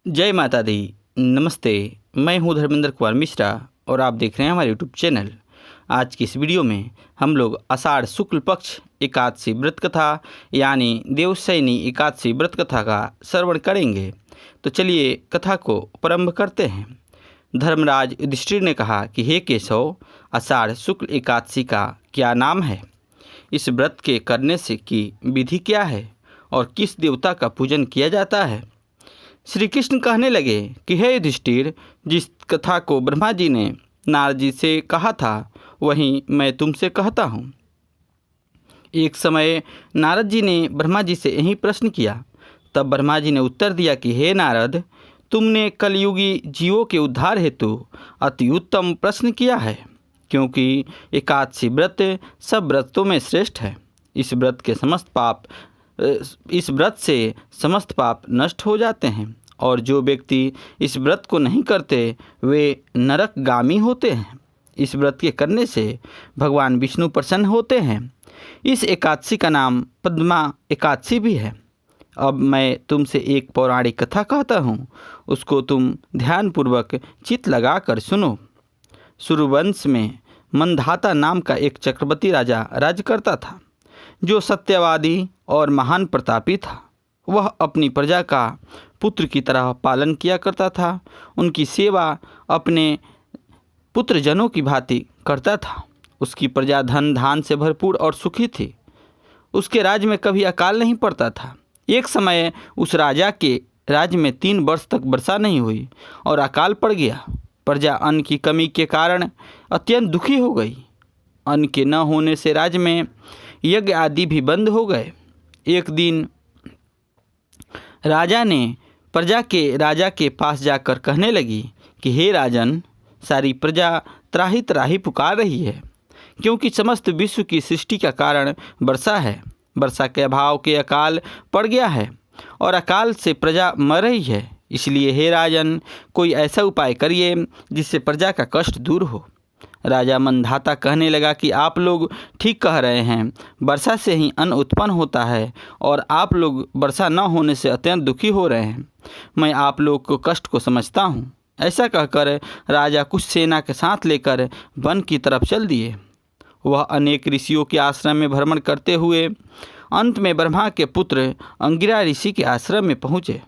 जय माता दी। नमस्ते। मैं हूं धर्मेंद्र कुमार मिश्रा और आप देख रहे हैं हमारे यूट्यूब चैनल। आज की इस वीडियो में हम लोग आषाढ़ शुक्ल पक्ष एकादशी व्रत कथा यानी देवशयनी एकादशी व्रत कथा का श्रवण करेंगे। तो चलिए कथा को प्रारंभ करते हैं। धर्मराज युधिष्ठिर ने कहा कि हे केशव, आषाढ़ शुक्ल एकादशी का क्या नाम है? इस व्रत के करने से की विधि क्या है और किस देवता का पूजन किया जाता है? श्री कृष्ण कहने लगे कि हे युधिष्ठिर, जिस कथा को ब्रह्मा जी ने नारद जी से कहा था वही मैं तुमसे कहता हूँ। एक समय नारद जी ने ब्रह्मा जी से यही प्रश्न किया। तब ब्रह्मा जी ने उत्तर दिया कि हे नारद, तुमने कलयुगी जीवों के उद्धार हेतु अति उत्तम प्रश्न किया है, क्योंकि एकादशी व्रत सब व्रतों में श्रेष्ठ है। इस व्रत से समस्त पाप नष्ट हो जाते हैं और जो व्यक्ति इस व्रत को नहीं करते वे नरकगामी होते हैं। इस व्रत के करने से भगवान विष्णु प्रसन्न होते हैं। इस एकादशी का नाम पद्मा एकादशी भी है। अब मैं तुमसे एक पौराणिक कथा कहता हूँ, उसको तुम ध्यानपूर्वक चित्त लगाकर सुनो। सूर्यवंश में मंधाता नाम का एक चक्रवर्ती राजा राज्य करता था, जो सत्यवादी और महान प्रतापी था। वह अपनी प्रजा का पुत्र की तरह पालन किया करता था। उनकी सेवा अपने पुत्रजनों की भांति करता था। उसकी प्रजा धन धान से भरपूर और सुखी थी। उसके राज्य में कभी अकाल नहीं पड़ता था। एक समय उस राजा के राज्य में 3 वर्ष तक वर्षा नहीं हुई और अकाल पड़ गया। प्रजा अन्न की कमी के कारण अत्यंत दुखी हो गई। अन्न के न होने से राज्य में यज्ञ आदि भी बंद हो गए। एक दिन राजा के पास जाकर कहने लगी कि हे राजन, सारी प्रजा त्राही त्राही पुकार रही है, क्योंकि समस्त विश्व की सृष्टि का कारण वर्षा है। वर्षा के अभाव के अकाल पड़ गया है और अकाल से प्रजा मर रही है। इसलिए हे राजन, कोई ऐसा उपाय करिए जिससे प्रजा का कष्ट दूर हो। राजा मंधाता कहने लगा कि आप लोग ठीक कह रहे हैं। वर्षा से ही अन्न उत्पन्न होता है और आप लोग वर्षा न होने से अत्यंत दुखी हो रहे हैं। मैं आप लोग को कष्ट को समझता हूँ। ऐसा कहकर राजा कुछ सेना के साथ लेकर वन की तरफ चल दिए। वह अनेक ऋषियों के आश्रम में भ्रमण करते हुए अंत में ब्रह्मा के पुत्र अंगिरा ऋषि के आश्रम में पहुँचे।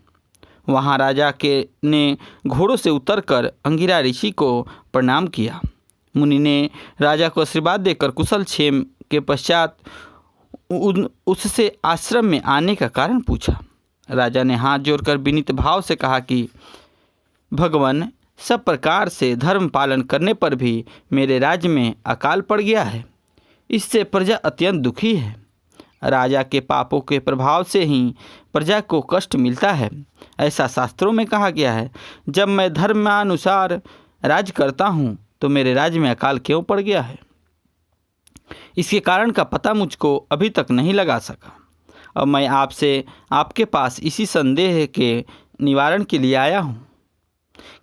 वहाँ राजा ने घोड़ों से उतरकर अंगिरा ऋषि को प्रणाम किया। मुनि ने राजा को आशीर्वाद देकर कुशल क्षेम के पश्चात उससे आश्रम में आने का कारण पूछा। राजा ने हाथ जोड़कर विनीत भाव से कहा कि भगवान, सब प्रकार से धर्म पालन करने पर भी मेरे राज्य में अकाल पड़ गया है। इससे प्रजा अत्यंत दुखी है। राजा के पापों के प्रभाव से ही प्रजा को कष्ट मिलता है। ऐसा शास्त्रों में कहा गया है। जब मैं धर्मानुसार राज्य करता हूँ तो मेरे राज्य में अकाल क्यों पड़ गया है, इसके कारण का पता मुझको अभी तक नहीं लगा सका। अब मैं आपसे आपके पास इसी संदेह के निवारण के लिए आया हूँ।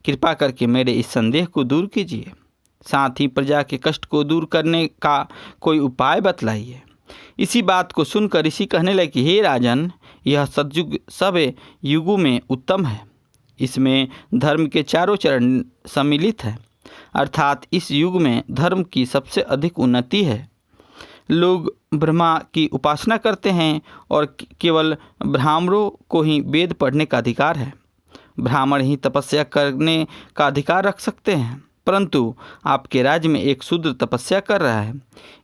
कृपा करके मेरे इस संदेह को दूर कीजिए। साथ ही प्रजा के कष्ट को दूर करने का कोई उपाय बतलाइए। इसी बात को सुनकर ऋषि कहने लगे कि हे राजन, यह सतयुग सब युगों में उत्तम है। इसमें धर्म के चारों चरण सम्मिलित है, अर्थात इस युग में धर्म की सबसे अधिक उन्नति है। लोग ब्रह्मा की उपासना करते हैं और केवल ब्राह्मणों को ही वेद पढ़ने का अधिकार है। ब्राह्मण ही तपस्या करने का अधिकार रख सकते हैं, परंतु आपके राज्य में एक शूद्र तपस्या कर रहा है।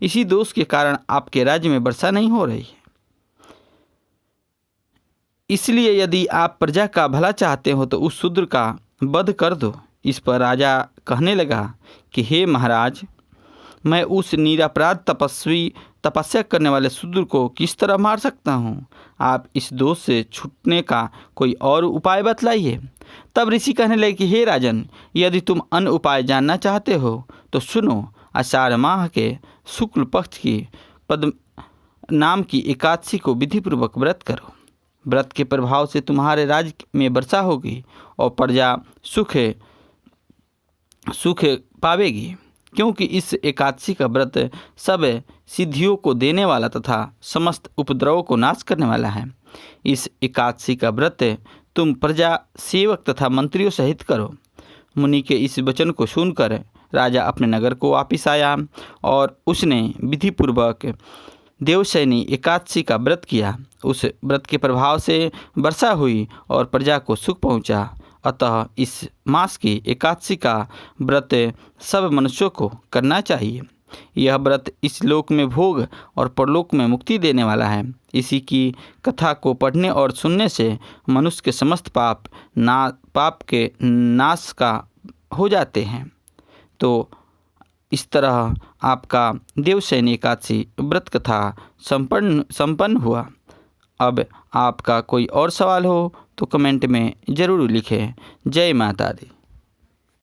इसी दोष के कारण आपके राज्य में वर्षा नहीं हो रही है। इसलिए यदि आप प्रजा का भला चाहते हो तो उस शूद्र का वध कर दो। इस पर राजा कहने लगा कि हे महाराज, मैं उस निरपराध तपस्या करने वाले शूद्र को किस तरह मार सकता हूँ? आप इस दोष से छूटने का कोई और उपाय बतलाइए। तब ऋषि कहने लगे कि हे राजन, यदि तुम अन्य उपाय जानना चाहते हो तो सुनो। आषाढ़ माह के शुक्ल पक्ष की पद्म नाम की एकादशी को विधिपूर्वक व्रत करो। व्रत के प्रभाव से तुम्हारे राज्य में वर्षा होगी और प्रजा सुख पावेगी, क्योंकि इस एकादशी का व्रत सब सिद्धियों को देने वाला तथा समस्त उपद्रवों को नाश करने वाला है। इस एकादशी का व्रत तुम प्रजा, सेवक तथा मंत्रियों सहित करो। मुनि के इस वचन को सुनकर राजा अपने नगर को वापिस आया और उसने विधिपूर्वक देवशयनी एकादशी का व्रत किया। उस व्रत के प्रभाव से वर्षा हुई और प्रजा को सुख पहुंचा। अतः इस मास की एकादशी का व्रत सब मनुष्यों को करना चाहिए। यह व्रत इस लोक में भोग और परलोक में मुक्ति देने वाला है। इसी की कथा को पढ़ने और सुनने से मनुष्य के समस्त पाप के नाश का हो जाते हैं। तो इस तरह आपका देवशयनी एकादशी व्रत कथा संपन्न हुआ। अब आपका कोई और सवाल हो तो कमेंट में ज़रूर लिखें। जय माता दी।